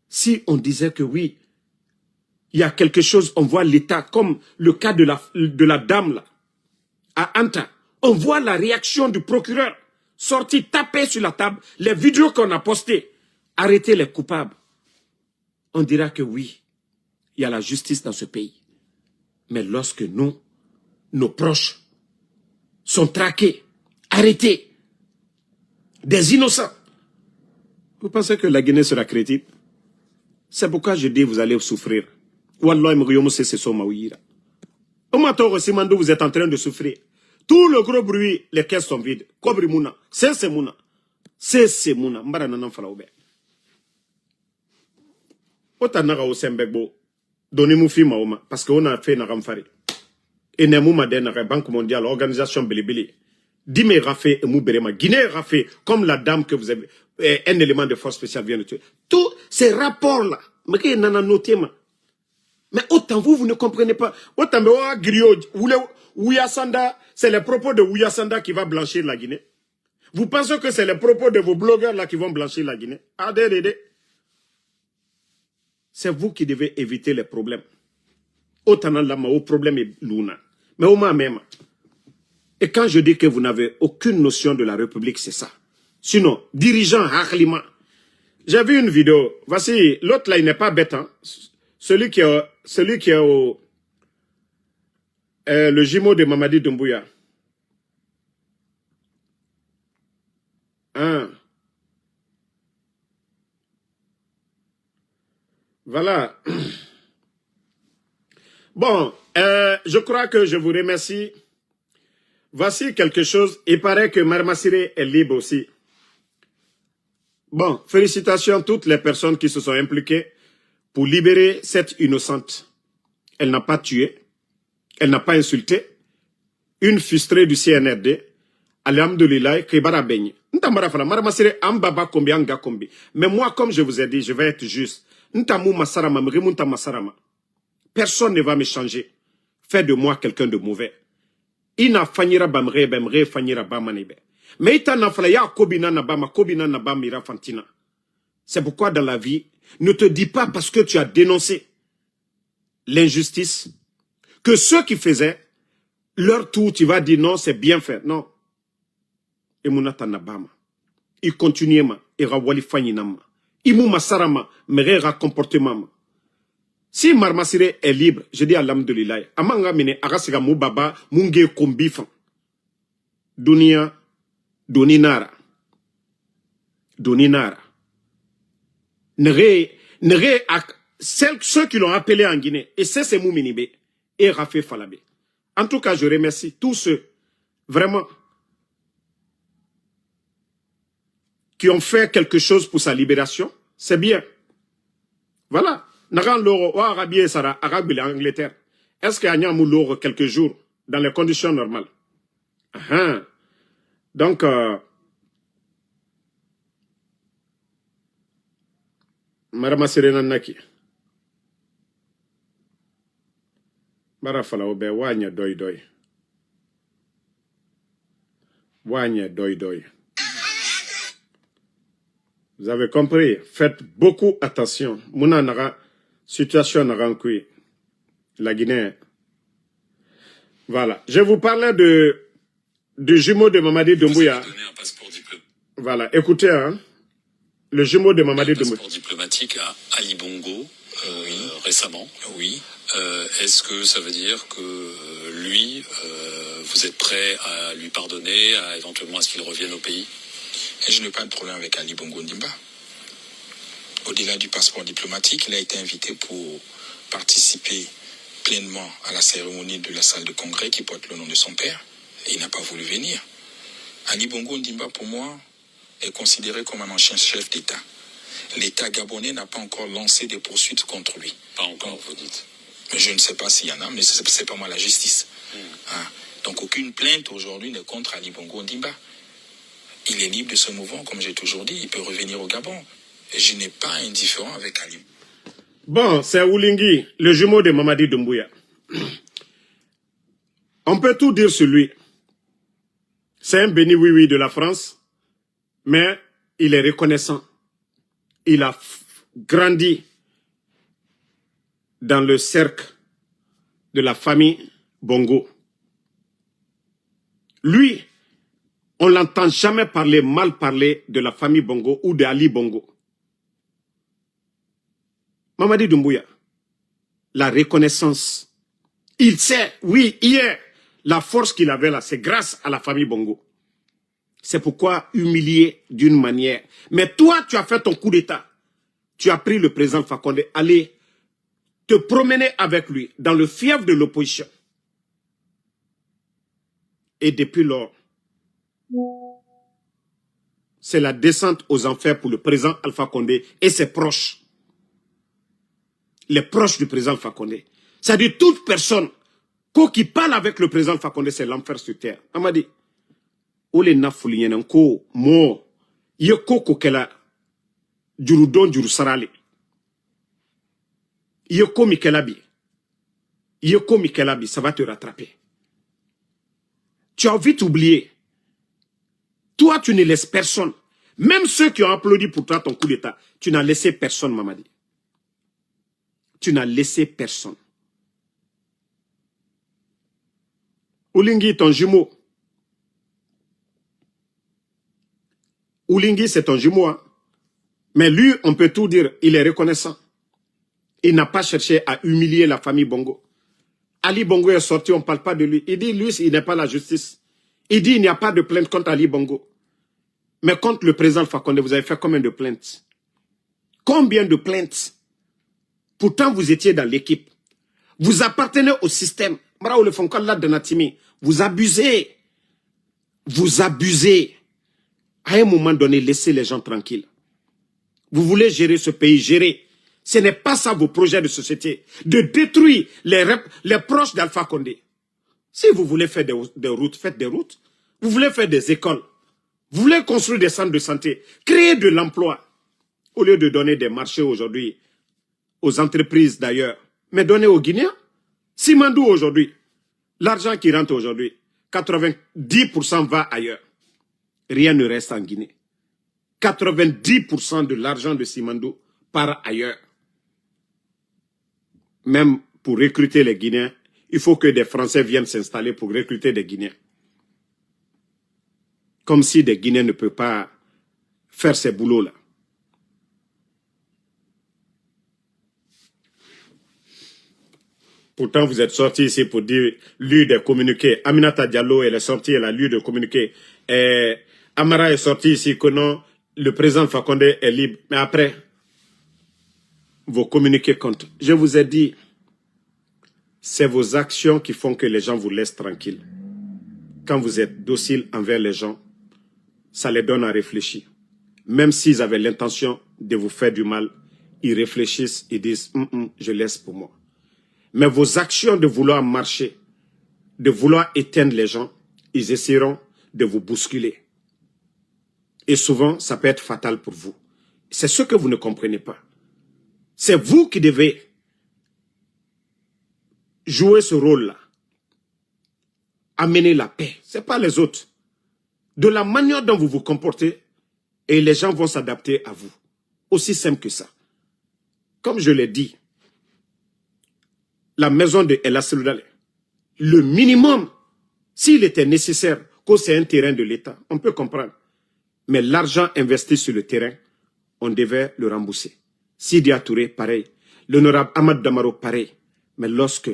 Si on disait que oui, il y a quelque chose, on voit l'État, comme le cas de la dame là, à Anta, on voit la réaction du procureur, sorti, taper sur la table, les vidéos qu'on a postées, arrêter les coupables. On dira que oui, il y a la justice dans ce pays. Mais lorsque nous, nos proches, sont traqués, arrêtés, des innocents, vous pensez que la Guinée sera crédible? C'est pourquoi je dis vous allez souffrir. Wallah, c'est ce maouira. Vous êtes en train de souffrir. Tout le gros bruit, les caisses sont vides. Kobri Mouna, c'est Mouna. C'est Mouna. Mbara nanan falaoube. Ota naga o sembegbo. Donnez-moi fi maoma. Parce qu'on a fait nagamfari. Et nemu madena Banque mondiale, organisation belibili. Dime rafé et mouberema. Guinée rafé, comme la dame que vous avez, un élément de force spéciale vient de tuer. Tous ces rapports-là, mais nana noté ma. Mais autant vous ne comprenez pas. Autant Ouyasanda, c'est les propos de Ouyasanda qui va blanchir la Guinée. Vous pensez que c'est les propos de vos blogueurs là qui vont blanchir la Guinée? C'est vous qui devez éviter les problèmes. Autant au problème est Luna. Mais au moins même. Et quand je dis que vous n'avez aucune notion de la République, c'est ça. Sinon, dirigeant Hakhlima. J'ai vu une vidéo. Voici, l'autre là, il n'est pas bête. Hein? Celui qui est au le jumeau de Mamadi Doumbouya. Hein? Voilà. Bon, je crois que je vous remercie. Voici quelque chose. Il paraît que Marmassiré est libre aussi. Bon, félicitations à toutes les personnes qui se sont impliquées pour libérer cette innocente. Elle n'a pas tué. Elle n'a pas insulté. Une frustrée du CNRD. Alhamdoulilah, Kribara Benye. Mais moi, comme je vous ai dit, je vais être juste. Personne ne va me changer. Fais de moi quelqu'un de mauvais. Ina fanyira bamre bamre fanyira bamanebe. Mais ita na flaya kobina na bama ira fantina. C'est pourquoi dans la vie, ne te dis pas parce que tu as dénoncé l'injustice que ceux qui faisaient leur tour, tu vas dire non, c'est bien fait. Non. Et munata na bama. Il continue ma ira wali fanyinama. Imu masarama merera comportement. Si Marmassiré est libre, je dis alhamdoulilah. Amanga mine agasiga mu baba munge kombifan. Dunia doninara. Doninara. Ceux qui l'ont appelé en Guinée, et c'est Mouminibe et Rafé Falabé. En tout cas, je remercie tous ceux, vraiment, qui ont fait quelque chose pour sa libération. C'est bien. Voilà. Nagan Loro, ou Arabie et Sarah, Arabe et Angleterre. Est-ce qu'il y a un Loro quelques jours, dans les conditions normales? Donc, Marama Serena Naki. Marafala Obe, Wanya Doi Doi. Wanya Doi Doi. Vous avez compris? Faites beaucoup attention. Mouna Nara, situation Narankui, la Guinée. Voilà. Je vous parlais du jumeau de Mamadi Doumbouya. Voilà. Écoutez, hein. Le jumeau de Mamadi Doumbouya. Passeport diplomatique à Ali Bongo récemment. Oui. Est-ce que ça veut dire que lui, vous êtes prêt à lui pardonner, à éventuellement à ce qu'il revienne au pays? Et je n'ai pas de problème avec Ali Bongo Ndimba. Au-delà du passeport diplomatique, il a été invité pour participer pleinement à la cérémonie de la salle de congrès qui porte le nom de son père. Et il n'a pas voulu venir. Ali Bongo Ndimba, pour moi, est considéré comme un ancien chef d'État. L'État gabonais n'a pas encore lancé des poursuites contre lui. Pas encore, vous dites. Mais je ne sais pas s'il y en a, mais ce n'est pas moi la justice. Donc aucune plainte aujourd'hui n'est contre Ali Bongo Ndimba. Il est libre de se mouvoir, comme j'ai toujours dit. Il peut revenir au Gabon. Et je n'ai pas indifférent avec Ali. Bon, c'est Oulingi, le jumeau de Mamadi Doumbouya. On peut tout dire sur lui. C'est un béni oui-oui de la France. Mais il est reconnaissant. Il a grandi dans le cercle de la famille Bongo. Lui, on l'entend jamais mal parler de la famille Bongo ou de Ali Bongo. Mamadi Doumbouya, la reconnaissance. Il sait, oui, hier, la force qu'il avait là, c'est grâce à la famille Bongo. C'est pourquoi humilier d'une manière. Mais toi, tu as fait ton coup d'État. Tu as pris le président Fakonde, aller te promener avec lui dans le fief de l'opposition. Et depuis lors, c'est la descente aux enfers pour le président Alpha Condé et ses proches. Les proches du président Alpha Condé. C'est-à-dire toute personne qui parle avec le président Alpha Condé, c'est l'enfer sur terre. On m'a dit, Ole Nafoulien, ko mo, ye ko kela, jurudon juru sarali. Ye ko mikelabi. Ye ko mikelabi, ça va te rattraper. Tu as vite oublié. Toi, tu ne laisses personne. Même ceux qui ont applaudi pour toi ton coup d'État, tu n'as laissé personne, Mamadi. Tu n'as laissé personne. Oulingi, ton jumeau. Oulingi, c'est ton jumeau. Hein? Mais lui, on peut tout dire, il est reconnaissant. Il n'a pas cherché à humilier la famille Bongo. Ali Bongo est sorti, on ne parle pas de lui. Il dit, lui, il n'est pas la justice. Il dit, il n'y a pas de plainte contre Ali Bongo. Mais contre le président Fakonde, vous avez fait combien de plaintes? Combien de plaintes? Pourtant, vous étiez dans l'équipe. Vous appartenez au système. Vous abusez. Vous abusez. À un moment donné, laissez les gens tranquilles. Vous voulez gérer ce pays, gérer. Ce n'est pas ça vos projets de société. De détruire les proches d'Alpha Condé. Si vous voulez faire des routes, faites des routes. Vous voulez faire des écoles. Vous voulez construire des centres de santé. Créer de l'emploi. Au lieu de donner des marchés aujourd'hui aux entreprises d'ailleurs. Mais donnez aux Guinéens. Simandou aujourd'hui. L'argent qui rentre aujourd'hui, 90% va ailleurs. Rien ne reste en Guinée. 90% de l'argent de Simandou part ailleurs. Même pour recruter les Guinéens, il faut que des Français viennent s'installer pour recruter des Guinéens. Comme si des Guinéens ne peuvent pas faire ces boulots-là. Pourtant, vous êtes sortis ici pour dire, lire des communiqués. Aminata Diallo, elle est sortie, elle a lu des communiqués. Amara est sorti ici que non, le président Fakonde est libre. Mais après, vos communiqués comptent. Je vous ai dit, c'est vos actions qui font que les gens vous laissent tranquilles. Quand vous êtes docile envers les gens, ça les donne à réfléchir. Même s'ils avaient l'intention de vous faire du mal, ils réfléchissent, ils disent, je laisse pour moi. Mais vos actions de vouloir marcher, de vouloir éteindre les gens, ils essaieront de vous bousculer. Et souvent, ça peut être fatal pour vous. C'est ce que vous ne comprenez pas. C'est vous qui devez jouer ce rôle-là. Amener la paix. Ce n'est pas les autres. De la manière dont vous vous comportez, et les gens vont s'adapter à vous. Aussi simple que ça. Comme je l'ai dit, la maison de El Asseloudale, le minimum, s'il était nécessaire, que c'est un terrain de l'État, on peut comprendre. Mais l'argent investi sur le terrain, on devait le rembourser. Sidi Touré, pareil. L'honorable Ahmad Damaro, pareil. Mais lorsque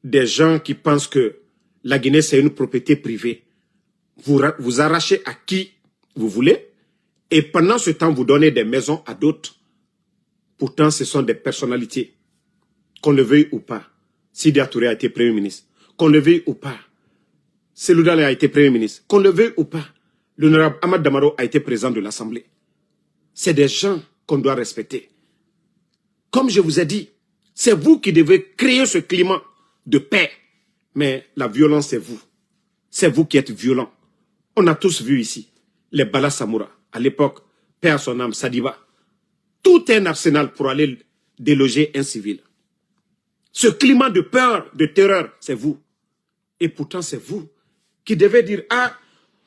des gens qui pensent que la Guinée, c'est une propriété privée, vous arrachez à qui vous voulez, et pendant ce temps, vous donnez des maisons à d'autres. Pourtant, ce sont des personnalités. Qu'on le veuille ou pas, Sidi Touré a été Premier ministre. Qu'on le veuille ou pas, Seloudale a été Premier ministre. Qu'on le veuille ou pas, l'honorable Ahmad Damaro a été président de l'Assemblée. C'est des gens qu'on doit respecter. Comme je vous ai dit, c'est vous qui devez créer ce climat de paix. Mais la violence, c'est vous. C'est vous qui êtes violents. On a tous vu ici les Bala Samoura. À l'époque, paix à son âme, Sadiba. Tout un arsenal pour aller déloger un civil. Ce climat de peur, de terreur, c'est vous. Et pourtant, c'est vous qui devez dire, ah,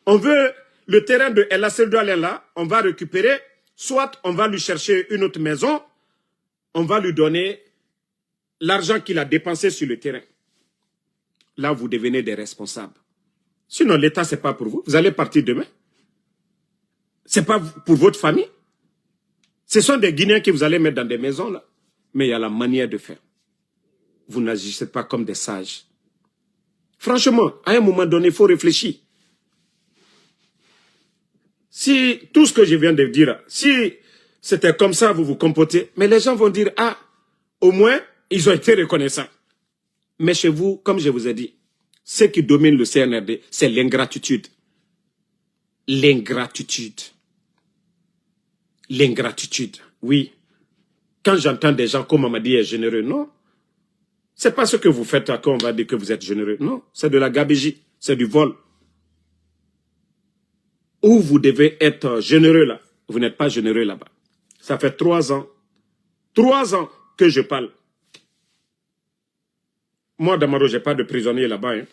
on veut le terrain de El Aceldoalen là, on va récupérer, soit on va lui chercher une autre maison, on va lui donner l'argent qu'il a dépensé sur le terrain. Là, vous devenez des responsables. Sinon, l'État, ce n'est pas pour vous. Vous allez partir demain. Ce n'est pas pour votre famille. Ce sont des Guinéens que vous allez mettre dans des maisons, là. Mais il y a la manière de faire. Vous n'agissez pas comme des sages. Franchement, à un moment donné, il faut réfléchir. Si tout ce que je viens de dire, si c'était comme ça, vous vous comportez, mais les gens vont dire, ah, au moins, ils ont été reconnaissants. Mais chez vous, comme je vous ai dit, ce qui domine le CNRD, c'est l'ingratitude. L'ingratitude. L'ingratitude, oui. Quand j'entends des gens comme Mamadi est généreux, non. C'est pas ce que vous faites qu'on va dire que vous êtes généreux. Non, c'est de la gabegie, c'est du vol. Où vous devez être généreux là, vous n'êtes pas généreux là-bas. Ça fait 3 ans que je parle. Moi, Damaro, je n'ai pas de prisonnier là-bas. Hein.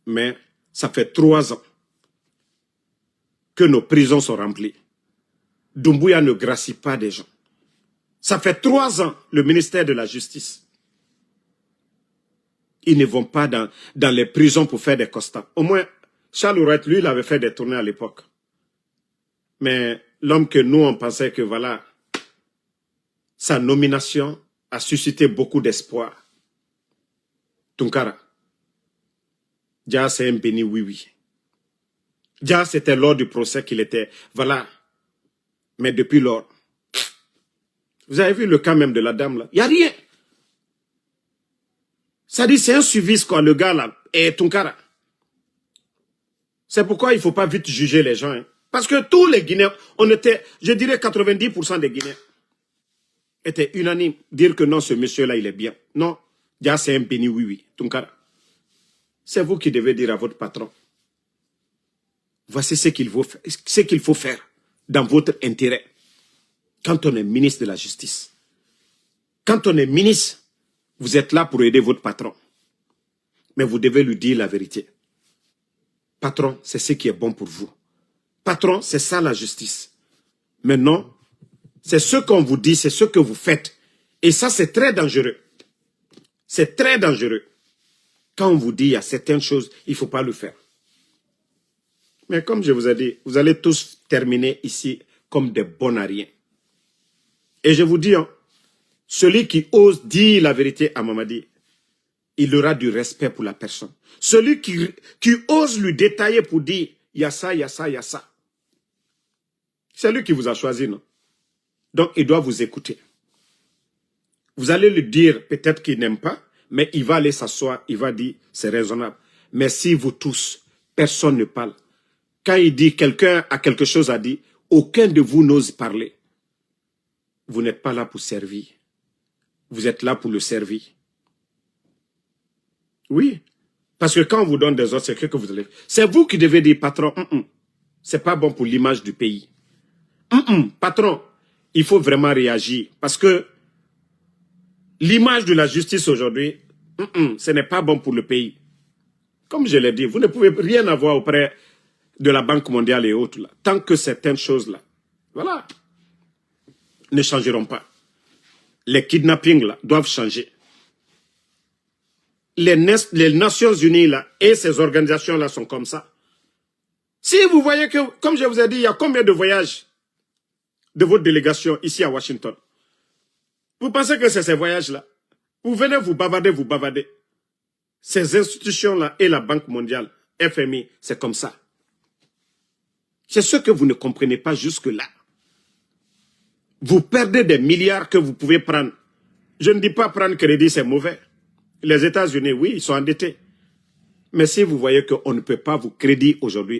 Mais ça fait 3 ans que nos prisons sont remplies. Doumbouya ne gracie pas des gens. Ça fait 3 ans, le ministère de la Justice. Ils ne vont pas dans les prisons pour faire des constats. Au moins, Charles Ourette, lui, il avait fait des tournées à l'époque. Mais l'homme que nous, on pensait que voilà, sa nomination a suscité beaucoup d'espoir. Tunkara. Dia, c'est un béni oui. Dia, c'était lors du procès qu'il était. Voilà. Mais depuis lors, vous avez vu le cas même de la dame là. Il n'y a rien. Ça dit, c'est un suivi, quoi, le gars là. Et Tunkara. C'est pourquoi il ne faut pas vite juger les gens. Hein. Parce que tous les Guinéens, on était, je dirais 90% des Guinéens, étaient unanimes. Dire que non, ce monsieur-là, il est bien. Non, déjà c'est un béni oui. Tunkara. C'est vous qui devez dire à votre patron. Voici ce qu'il faut faire dans votre intérêt. Quand on est ministre de la Justice. Quand on est ministre, vous êtes là pour aider votre patron. Mais vous devez lui dire la vérité. Patron, c'est ce qui est bon pour vous. Patron, c'est ça la justice. Mais non, c'est ce qu'on vous dit, c'est ce que vous faites. Et ça, c'est très dangereux. C'est très dangereux. Quand on vous dit, il y a certaines choses, il ne faut pas le faire. Mais comme je vous ai dit, vous allez tous terminer ici comme des bons à rien. Et je vous dis, hein, celui qui ose dire la vérité à Mamadi, il aura du respect pour la personne. Celui qui ose lui détailler pour dire, il y a ça, il y a ça, il y a ça. C'est lui qui vous a choisi, non? Donc, il doit vous écouter. Vous allez lui dire, peut-être qu'il n'aime pas, mais il va aller s'asseoir, il va dire, c'est raisonnable. Mais si vous tous, personne ne parle. Quand il dit, quelqu'un a quelque chose à dire, aucun de vous n'ose parler. Vous n'êtes pas là pour servir. Vous êtes là pour le servir. Oui. Parce que quand on vous donne des ordres, c'est que vous allez... C'est vous qui devez dire, patron, c'est pas bon pour l'image du pays. Patron, il faut vraiment réagir. Parce que l'image de la justice aujourd'hui, ce n'est pas bon pour le pays. Comme je l'ai dit, vous ne pouvez rien avoir auprès de la Banque mondiale et autres, là, tant que certaines choses-là, voilà, ne changeront pas. Les kidnappings, là, doivent changer. Les Nations Unies, là, et ces organisations-là sont comme ça. Si vous voyez que, comme je vous ai dit, il y a combien de voyages de votre délégation ici à Washington? Vous pensez que c'est ces voyages-là? Vous venez vous bavarder. Ces institutions-là et la Banque mondiale, FMI, c'est comme ça. C'est ce que vous ne comprenez pas jusque-là. Vous perdez des milliards que vous pouvez prendre. Je ne dis pas prendre crédit, c'est mauvais. Les États-Unis, oui, ils sont endettés. Mais si vous voyez qu'on ne peut pas vous créditer aujourd'hui,